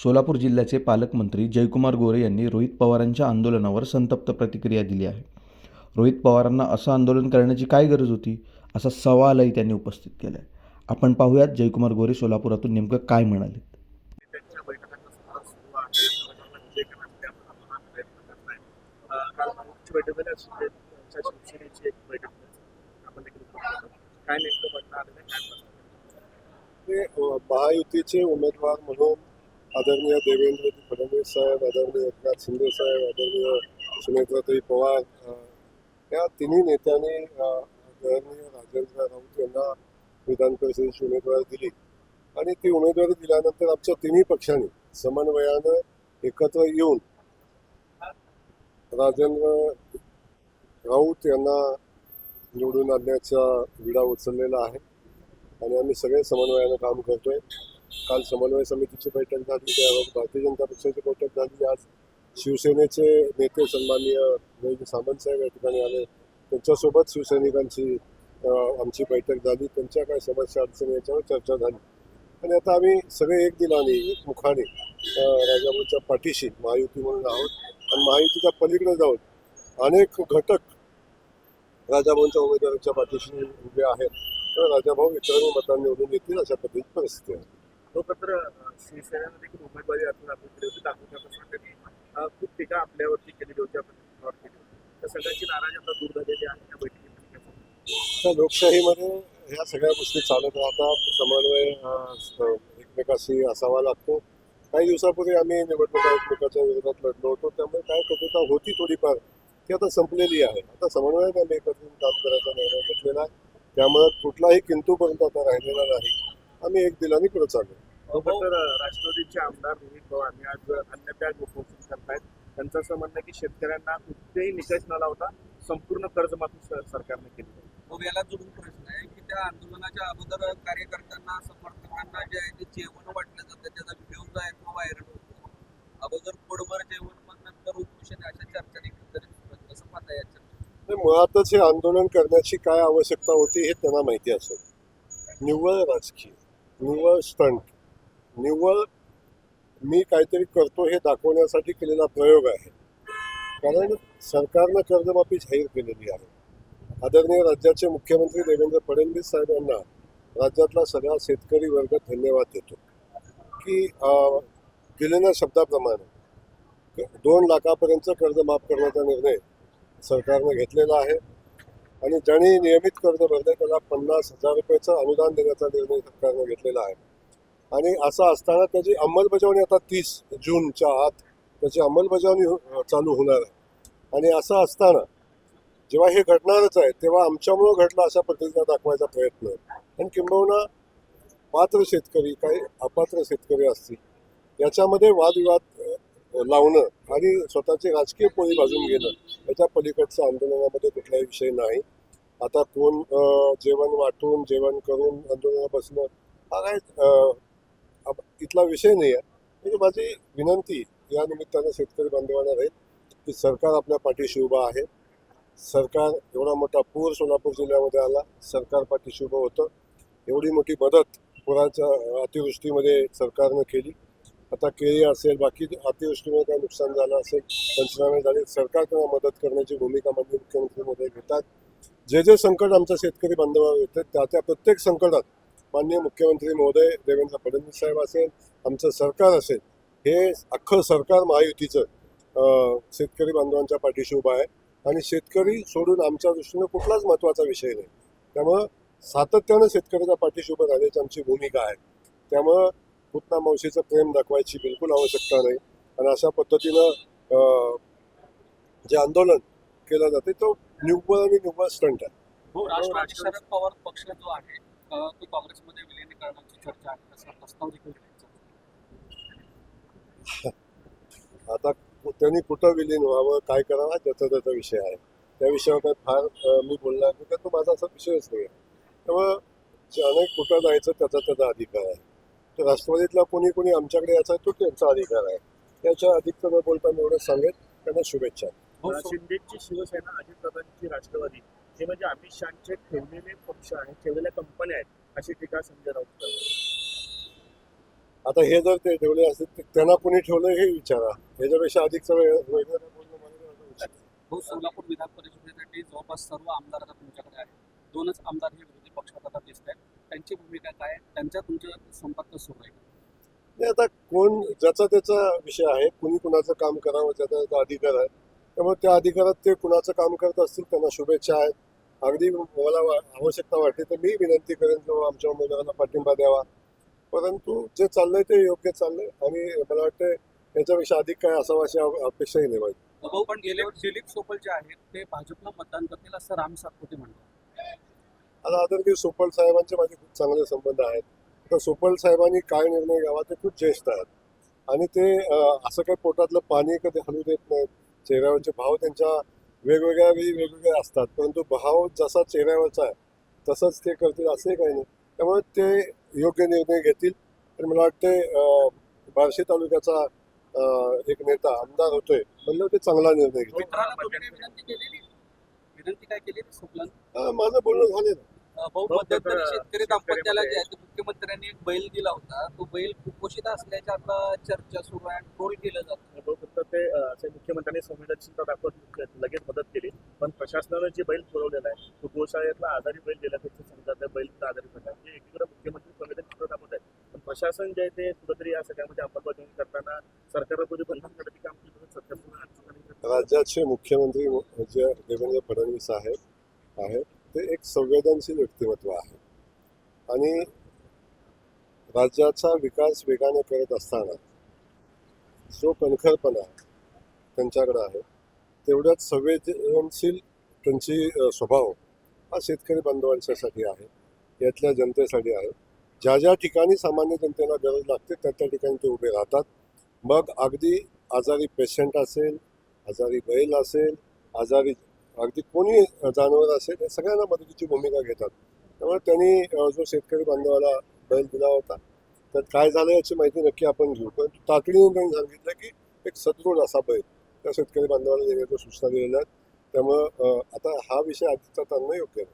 सोलापूर जिल्ह्याचे पालकमंत्री जयकुमार गोरे यांनी रोहित पवारांच्या आंदोलनावर संतप्त प्रतिक्रिया दिली आहे. रोहित पवारांना असं आंदोलन करण्याची काय गरज होती, असा सवालही त्यांनी उपस्थित केला आहे. आपण पाहूयात जयकुमार गोरे सोलापुरातून नेमकं काय म्हणाले. त्यांच्या बैठकांचा सुद्धा सुरू आहे. प्रचाराला विजय करण्यासाठी आपण हा प्रयत्न करताय. काल भाऊची बैठक झाली, त्यांच्या शिवसेनेची एक बैठक झाली. आपण देखील बघतो. काय नेमकं म्हणणं आलेलं आहे, काय प्रश्न ते महायुतीचे उमेदवार म्हणून आदरणीय देवेंद्र फडणवीस साहेब, आदरणीय एकनाथ शिंदे साहेब, आदरणीय सुनेत्राताई पवार या तिन्ही नेत्यांनी आदरणीय राजेंद्र राऊत यांना विधान परिषदेची उमेदवारी दिली आणि ती उमेदवारी दिल्यानंतर आमच्या तिन्ही पक्षांनी समन्वयानं एकत्र येऊन राजेंद्र राऊत यांना निवडून आणण्याचा विडा उचललेला आहे आणि आम्ही सगळे समन्वयानं काम करतोय. काल समन्वय समितीची बैठक झाली, त्यावर भारतीय जनता पक्षाची बैठक झाली. आज शिवसेनेचे नेते सन्माननीय जयंत सामंत साहेब या ठिकाणी आले, त्यांच्यासोबत शिवसैनिकांची आमची बैठक झाली. त्यांच्या काय समस्या अडचणी याच्यावर चर्चा झाली आणि आता आम्ही सगळे एक दिलाने एक मुखाने राजाभाऊच्या पाठीशी महायुती म्हणून आहोत आणि महायुतीच्या पलीकडे जाऊन अनेक घटक राजाभाऊंच्या उमेदवारांच्या पाठीशी उभे आहेत. तर राजाभाऊ इतरांनी मतांनी निवडून येतील अशा पद्धतीची परिस्थिती आहे. तर शिवसेनेनं देखील उमेदवारी अर्ज दाखल केली होती. दाखल करताना त्यांनी खूप टीका आपल्यावरती केलेली होती, आपण केली होती. तर सगळ्यांची नाराजी आता दूर झालेली आहे त्या बैठकीमध्ये. तर लोकशाहीमध्ये ह्या सगळ्या गोष्टी चालत राहतात. समन्वय एकमेकाशी असावा लागतो. काही दिवसापूर्वी आम्ही निवडणुका एकमेकाच्या विरोधात लढलो होतो, त्यामुळे काय कटुता होती थोडीफार, ती आता संपलेली आहे. आता समन्वयाने आम्ही एकत्र काम करायचा निर्णय घेतलेला आहे. त्यामुळे कुठलाही किंतूपर्यंत आता राहिलेला नाही. आम्ही एक दिलाने पुढे चालू. तर राष्ट्रवादीचे आमदार रोहित पवार यांनी आज अन्नत्याग उपोषण करतायत. त्यांचं असं म्हणणं आहे की शेतकऱ्यांना कुठेही निकष न लावता संपूर्ण कर्जमाफी सरकारने केली. मग याला जोडून प्रश्न आहे की त्या आंदोलनाच्या अगोदर कार्यकर्त्यांना समर्थकांना जे आहे ते जेवण वाटलं जातं, त्याचा व्हिडिओ जो आहे तो व्हायरल होतो. अगोदर पोटभर जेवण, मग नंतर उपोषण, अशा चर्चा देखील कसं पाहता याच्या मुळातच हे आंदोलन करण्याची काय आवश्यकता होती हे त्यांना माहिती असेल. निव्वळ राजकीय, निव्वळ स्टंट, निव्वळ मी काहीतरी करतो हे दाखवण्यासाठी केलेला प्रयोग आहे. कारण सरकारनं कर्जमाफी जाहीर केलेली आहे. आदरणीय राज्याचे मुख्यमंत्री देवेंद्र फडणवीस साहेब यांना राज्यातला सगळा शेतकरी वर्ग धन्यवाद देतो की दिलेल्या शब्दाप्रमाणे 2 लाखापर्यंत कर्ज माफ करण्याचा निर्णय सरकारनं घेतलेला आहे आणि ज्यांनी नियमित कर्ज भरले त्याला 50,000 रुपयाचं अनुदान देण्याचा निर्णय सरकारनं घेतलेला आहे. आणि असं असताना त्याची अंमलबजावणी आता 30 जूनच्या आत त्याची अंमलबजावणी चालू होणार आहे. आणि असं असताना जेव्हा हे घडणारच आहे तेव्हा आमच्यामुळं घडलं अशा पद्धतीचा दाखवायचा प्रयत्न आणि किंबहुना पात्र शेतकरी काही अपात्र शेतकरी असतील याच्यामध्ये वादविवाद लावणं आणि स्वतःची राजकीय पोळी भाजून घेणं याच्या पलीकडचं आंदोलनामध्ये कुठलाही विषय नाही. आता कोण जेवण वाटून जेवण करून आंदोलनात बसणं हा काय इथला विषय नाही आहे. म्हणजे माझी विनंती या निमित्तानं शेतकरी बांधवांना राहील की सरकार आपल्या पाठीशी उभं आहे. सरकार एवढा मोठा पूर सोलापूर जिल्ह्यामध्ये आला, सरकार पाठीशी उभं होतं. एवढी मोठी मदत पुराच्या अतिवृष्टीमध्ये सरकारनं केली. आता केळी असेल, बाकी अतिवृष्टीमुळे काय नुकसान झालं असेल, पंचनामे झाले, सरकार त्यांना मदत करण्याची भूमिका माननीय मुख्यमंत्री महोदय घेतात. जे जे संकट आमच्या शेतकरी बांधवांवर येतात त्या प्रत्येक संकटात माननीय मुख्यमंत्री महोदय देवेंद्र फडणवीस साहेब असेल, आमचं सरकार असेल, हे अख्खं सरकार महायुतीचं शेतकरी बांधवांच्या पाठीशी उभं आहे. आणि शेतकरी सोडून आमच्या दृष्टीनं कुठलाच महत्त्वाचा विषय नाही. त्यामुळं सातत्यानं शेतकऱ्याच्या पाठीशी उभं राहण्याची आमची भूमिका आहे. त्यामुळं पुतना मावशीचं प्रेम दाखवायची बिलकुल आवश्यकता नाही. आणि अशा पद्धतीनं जे आंदोलन केलं जाते तो निव्वळ आणि निव्वळ स्टंट आहे. राष्ट्रवादी शरद पवार पक्ष जो आहे तो काँग्रेसमध्ये विलीनीकरणाची चर्चा आहे, असा प्रस्ताव देखील आता त्यांनी कुठं विलीन व्हावं, काय करावं, त्याचा त्याचा विषय आहे. त्या विषयावर काय फार मी बोलणार नाही, तो माझा असा विषयच नाही आहे. त्यामुळं अनेक कुठं जायचं त्याचा अधिकार आहे. तर राष्ट्रवादीतला कोणी आमच्याकडे याचा तो त्यांचा अधिकार आहे. त्याच्या अधिक न बोलताना एवढं सांगेल त्यांना शुभेच्छा. शिंदेची शिवसेना, अजितदादांची राष्ट्रवादी हे म्हणजे अमित शहाचे ठेवलेले पक्ष आहेत, ठेवलेल्या कंपन्या आहेत, अशी टीका संजय राऊत करतात. आता हे जर ते ठेवले असतील तर त्यांना कोणी ठेवलं हे विचारा. ह्याच्यापेक्षा अधिकचं वेगळं बोलणं मला नाही वाटत. हो, सोलापूर विधान परिषदेसाठी जवळपास सर्व आमदार आता तुमच्याकडे आहेत. 2च आमदार हे विरोधी पक्षात आता दिसत आहेत. त्यांची भूमिका काय आहे? त्यांच्या तुमच्या संपर्क सुरू आहे का? नाही, आता कोण ज्याचा त्याचा विषय आहे. कुणी कुणाचं काम करावं त्याचा त्याचा अधिकार आहे. त्यामुळे त्या अधिकारात ते कुणाचं काम करत असतील त्यांना शुभेच्छा आहेत. अगदी मला आवश्यकता वाटते तर मी विनंती करेन किंवा आमच्या उमेदवारांना पाठिंबा द्यावा. परंतु जे चाललंय ते योग्य चाललंय आणि मला वाटतं याच्यापेक्षा अधिक काय असावं अशी अपेक्षाही नाही पाहिजे. भाऊ, पण गेल्या वेळी दिलीप सोपल जे आहेत ते भाजपला मतदान करतील असं राम सातपुते म्हणतात. आता आदरणीय सोपल साहेबांचे माझे खूप चांगले संबंध आहेत. तर सोपल साहेबांनी काय निर्णय घ्यावा ते खूप ज्येष्ठ आहेत आणि ते असं काही पोटातलं पाणी कधी हलू देत नाहीत. चेहऱ्यावरचे भाव त्यांच्या वेगवेगळ्या वेळी वेगवेगळे असतात, परंतु भाव जसा चेहऱ्यावरचा आहे तसंच ते करतील असंही काही नाही. त्यामुळे ते योग्य निर्णय घेतील आणि मला वाटते बार्शी तालुक्याचा एक नेता आमदार होतोय म्हणलं ते चांगला निर्णय घेतील. मित्रांना तुम्ही काही विनंती काय केली सोपलांना? माझं बोलणं झालं ना. भाऊ, मध्यंतरी शेतकरी दाम्पत्याला जे आहे ते मुख्यमंत्र्यांनी एक बैल दिला होता. तो बैल कुपोषित असल्याच्या आता चर्चा सुरू आहे, ट्रोल केलं जातं. फक्त ते असे मुख्यमंत्र्यांनी संवेदनशीलता दाखवत लगेच मदत केली, पण प्रशासनानं जे बैल पुरवलेला आहे तो गोशाळेतला आजारी बैल दिला त्याचं समजा बैल आजारी पडला. म्हणजे एकीकडे मुख्यमंत्री संवेदनशीलता दाखवत आहे, पण प्रशासन जे आहे ते कुठेतरी या सगळ्यामध्ये अंमलबजावणी करताना सरकारला कोणी बंधन करण्याचे काम केलं तर सरकार राज्याचे मुख्यमंत्री जे देवेंद्र फडणवीस आहेत ते एक संवेदनशील व्यक्तिमत्व आहे आणि राज्याचा विकास वेगाने करत असताना जो कणखरपणा त्यांच्याकडे आहे तेवढ्याच संवेदनशील त्यांची स्वभाव हा शेतकरी बांधवांच्यासाठी आहे, यातल्या जनतेसाठी आहे. ज्या ज्या ठिकाणी सामान्य जनतेला गरज लागते त्या त्या ठिकाणी ते उभे राहतात. मग अगदी आजारी पेशंट असेल, आजारी बैल असेल, आजारी अगदी कोणी जनावर असेल, या सगळ्यांना मदतीची भूमिका घेतात. त्यामुळे त्यांनी जो शेतकरी बांधवाला बैल दिला होता तर काय झालं याची माहिती नक्की आपण घेऊ, पण तातडीने त्यांनी सांगितलं की एक सदृढ असा बैल त्या शेतकरी बांधवाला देण्याच्या सूचना दिलेल्या आहेत. त्यामुळं आता हा विषय आधीचा त्यांना योग्य नाही.